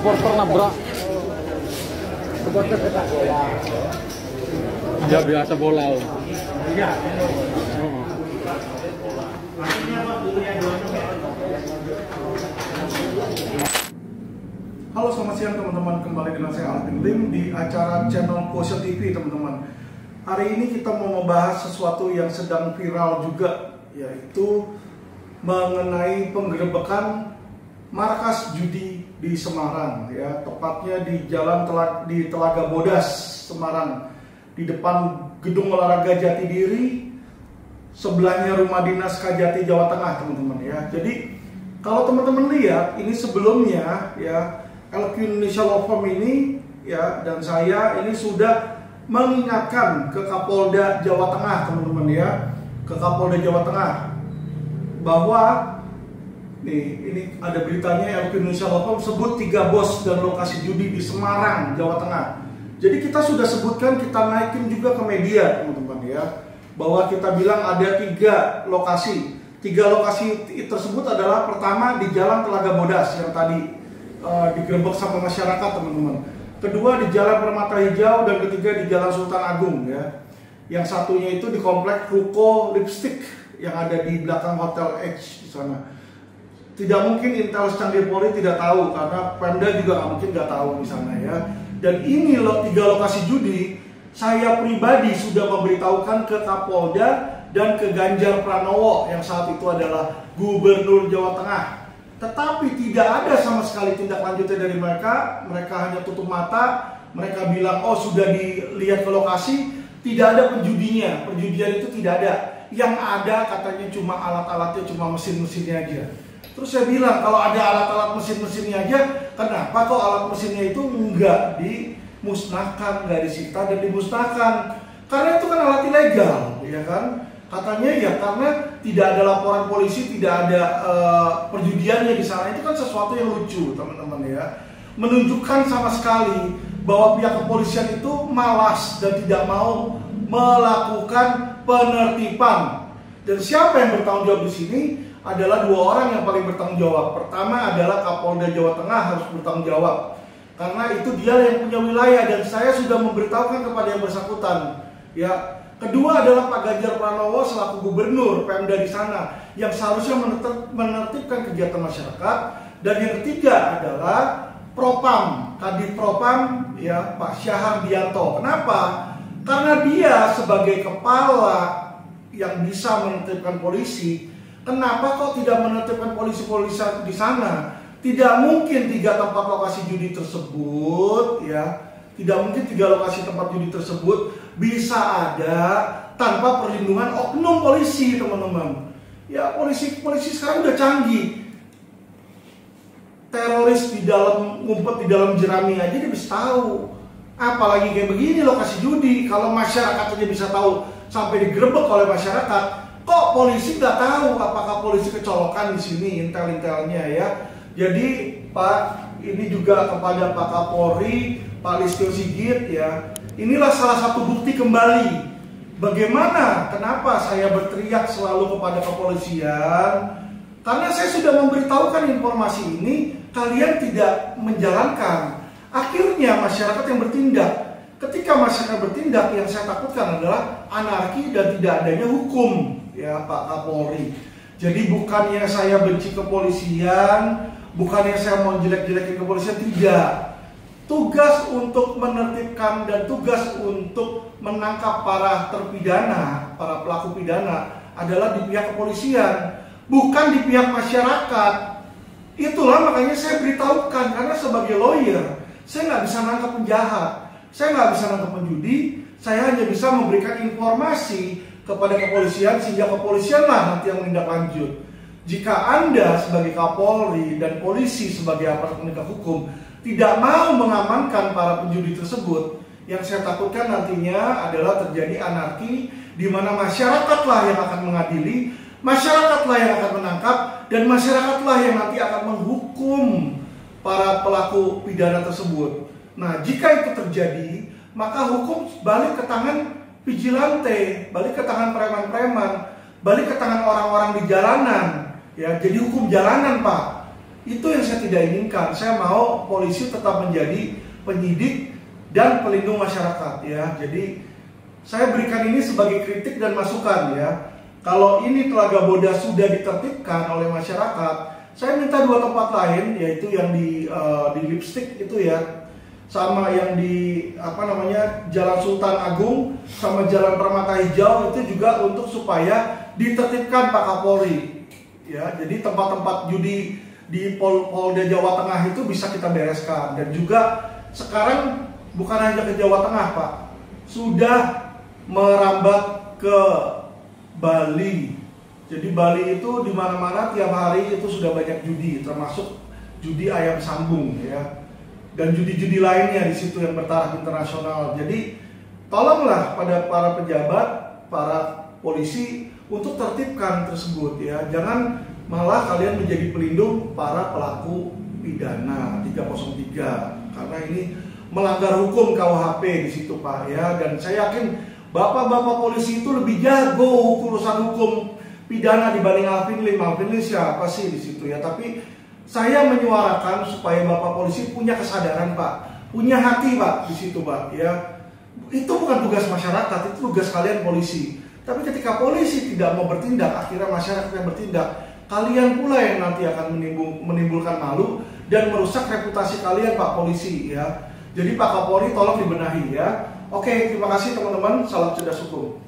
Supporter nabrak. Supporter sepak bola. Ya biasa bola. Iya. Halo, selamat siang teman-teman. Kembali dengan saya Alvin Lim di acara channel Quotient TV, teman-teman. Hari ini kita mau membahas sesuatu yang sedang viral juga, yaitu mengenai penggerebekan markas judi di Semarang, ya, tepatnya di di Telaga Bodas, Semarang, di depan Gedung Olahraga Jatidiri, sebelahnya Rumah Dinas Kajati Jawa Tengah, teman-teman, ya. Jadi kalau teman-teman lihat ini sebelumnya, ya, LQ Indonesia Law Firm ini, ya, dan saya ini sudah mengingatkan ke Kapolda Jawa Tengah, teman-teman, ya, ke Kapolda Jawa Tengah bahwa ini ada beritanya, LQ Indonesia Law Firm sebut 3 bos dan lokasi judi di Semarang, Jawa Tengah. Jadi kita sudah sebutkan, kita naikin juga ke media, teman-teman, ya, bahwa kita bilang ada 3 lokasi. 3 lokasi tersebut adalah pertama di Jalan Telaga Bodas yang tadi digerebek sama masyarakat, teman-teman. Kedua di Jalan Permata Hijau, dan ketiga di Jalan Sultan Agung, ya. Yang satunya itu di komplek Ruko Lipstick yang ada di belakang Hotel H di sana. Tidak mungkin Intel Canggih Polri tidak tahu, karena Pemda juga nggak mungkin nggak tahu di sana, ya. Dan ini 3 lokasi judi, saya pribadi sudah memberitahukan ke Kapolda dan ke Ganjar Pranowo yang saat itu adalah Gubernur Jawa Tengah. Tetapi tidak ada sama sekali tindak lanjutnya dari mereka. Mereka hanya tutup mata. Mereka bilang, oh sudah dilihat ke lokasi, tidak ada penjudinya. Perjudian itu tidak ada. Yang ada katanya cuma alat-alatnya, cuma mesin-mesinnya aja. Terus saya bilang, kalau ada alat-alat mesin-mesinnya aja, kenapa kok alat mesinnya itu enggak dimusnahkan, enggak disita dan dimusnahkan? Karena itu kan alat ilegal, ya kan? Katanya ya karena tidak ada laporan polisi, tidak ada perjudiannya di sana. Itu kan sesuatu yang lucu, teman-teman, ya. Menunjukkan sama sekali bahwa pihak kepolisian itu malas dan tidak mau melakukan penertiban. Dan siapa yang bertanggung jawab di sini? Adalah 2 orang yang paling bertanggung jawab. Pertama adalah Kapolda Jawa Tengah harus bertanggung jawab, karena itu dia yang punya wilayah dan saya sudah memberitahukan kepada yang bersangkutan, ya. Kedua adalah Pak Ganjar Pranowo selaku gubernur Pemda di sana yang seharusnya menertibkan kegiatan masyarakat. Dan yang ketiga adalah Propam, Kadif Propam, ya, Pak Syahardianto. Kenapa? Karena dia sebagai kepala yang bisa menertibkan polisi. Kenapa kok tidak menertibkan polisi-polisi di sana? Tidak mungkin 3 tempat lokasi judi tersebut, ya. Tidak mungkin 3 lokasi tempat judi tersebut bisa ada tanpa perlindungan oknum polisi, teman-teman. Ya, polisi sekarang udah canggih. Teroris ngumpet di dalam jerami aja dia bisa tahu. Apalagi kayak begini lokasi judi. Kalau masyarakat aja bisa tahu sampai digerebek oleh masyarakat, kok polisi nggak tahu? Apakah polisi kecolokan di sini intel-intelnya, ya? Jadi Pak, ini juga kepada Pak Kapolri, Pak Listio Sigit, ya. Inilah salah satu bukti kembali bagaimana kenapa saya berteriak selalu kepada kepolisian. Karena saya sudah memberitahukan informasi ini, kalian tidak menjalankan. Akhirnya masyarakat yang bertindak. Ketika masyarakat bertindak, yang saya takutkan adalah anarki dan tidak adanya hukum, ya Pak Kapolri. Jadi bukannya saya benci kepolisian, bukannya saya mau jelek-jelekin kepolisian, tidak. Tugas untuk menertibkan dan tugas untuk menangkap para terpidana, para pelaku pidana adalah di pihak kepolisian, bukan di pihak masyarakat. Itulah makanya saya beritahukan, karena sebagai lawyer, saya nggak bisa nangkap penjahat, saya nggak bisa nangkap penjudi, saya hanya bisa memberikan informasi kepada kepolisian, sehingga kepolisianlah nanti yang menindaklanjut. Jika Anda sebagai Kapolri dan polisi sebagai aparat penegak hukum tidak mau mengamankan para penjudi tersebut, yang saya takutkan nantinya adalah terjadi anarki, di mana masyarakatlah yang akan mengadili, masyarakatlah yang akan menangkap, dan masyarakatlah yang nanti akan menghukum para pelaku pidana tersebut. Nah, jika itu terjadi, maka hukum balik ke tangan vigilante, balik ke tangan preman-preman, balik ke tangan orang-orang di jalanan. Ya, jadi hukum jalanan, Pak. Itu yang saya tidak inginkan. Saya mau polisi tetap menjadi penyidik dan pelindung masyarakat, ya. Jadi saya berikan ini sebagai kritik dan masukan, ya. Kalau ini Telaga Bodas sudah ditertibkan oleh masyarakat, saya minta 2 tempat lain, yaitu yang di Lipstick itu, ya, sama yang di Jalan Sultan Agung sama Jalan Permata Hijau, itu juga untuk supaya ditertibkan Pak Kapolri, ya. Jadi tempat-tempat judi di Polda Jawa Tengah itu bisa kita bereskan. Dan juga sekarang bukan hanya ke Jawa Tengah, Pak, sudah merambat ke Bali. Jadi Bali itu di mana-mana tiap hari itu sudah banyak judi, termasuk judi ayam sambung, ya. Dan judi-judi lainnya di situ yang bertaraf internasional. Jadi tolonglah pada para pejabat, para polisi untuk tertibkan tersebut, ya. Jangan malah kalian menjadi pelindung para pelaku pidana 303, karena ini melanggar hukum KUHP di situ, Pak, ya. Dan saya yakin bapak-bapak polisi itu lebih jago urusan hukum pidana dibanding Alvin Lim. Alvin Lim siapa sih di situ, ya. Tapi saya menyuarakan supaya bapak polisi punya kesadaran, Pak, punya hati, Pak, di situ, Pak, ya. Itu bukan tugas masyarakat, itu tugas kalian polisi. Tapi ketika polisi tidak mau bertindak, akhirnya masyarakat yang bertindak. Kalian pula yang nanti akan menimbulkan malu dan merusak reputasi kalian, Pak polisi, ya. Jadi Pak Kapolri tolong dibenahi, ya. Oke, terima kasih teman-teman. Salam cerdas hukum.